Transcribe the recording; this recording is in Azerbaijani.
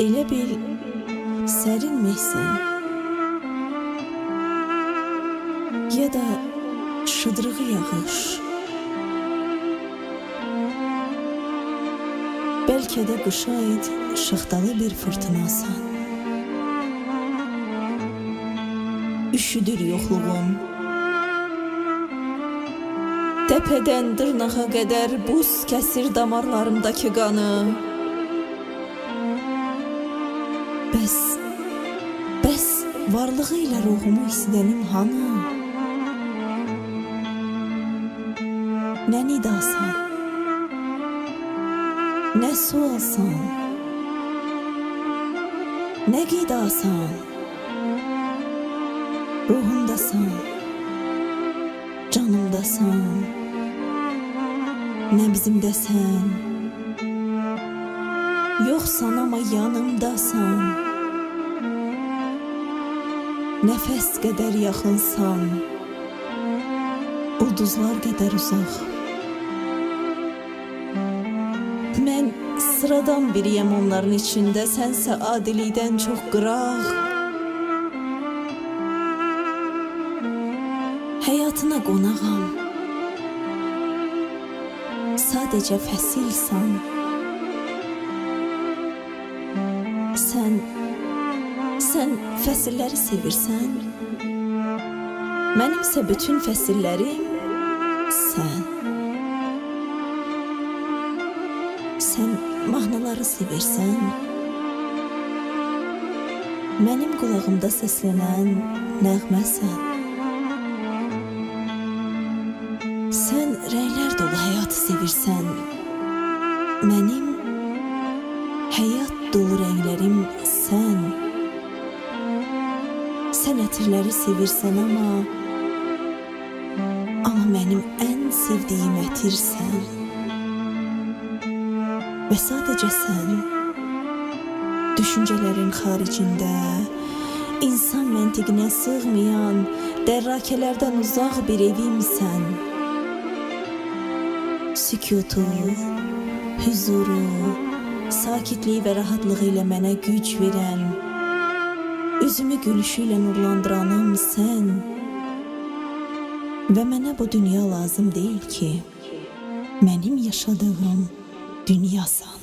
Elə bil sərinmişsən, ya da şıdırğı yağış. Bəlkə də qışa aid şıxtalı bir fırtınasan. Üşüdür yoxluğun. Təpədən dırnağa qədər buz kəsir damarlarımdakı qanı. Bəs varlığı ilə ruhumu istənim hanı? Nə nidasan, nə sualsan, nə qidasan, ruhumdasan, canımdasan, nəbzimdəsən, yoxsan amma yanımdasan, nəfəs qədər yaxınsan, ulduzlar qədər uzaq. Mən sıradan biriyəm onların içində, sənsə adilikdən çox qıraq. Həyatına qonağam, sadəcə fəsilsan. Sən fəsilləri sevirsən, mənimsə bütün fəsillərim sən. Sən mahnıları sevirsən, mənim qulağımda səslənən nəğməsən. Sən rənglər dolu həyatı sevirsən, mənim həyat dolu rənglərim sən. Sən ətirləri sevirsən, amma mənim ən sevdiyim ətirsən. Və sadəcə sən, düşüncələrin xaricində, insan məntiqinə sığmayan, dərrakələrdən uzaq bir evimsən. Sükutu, huzuru, sakitliyi və rahatlığı ilə mənə güc verən, üzümü gülüşü ilə nurlandıranım sən. Və mənə bu dünya lazım deyil ki, mənim yaşadığım dünyasan.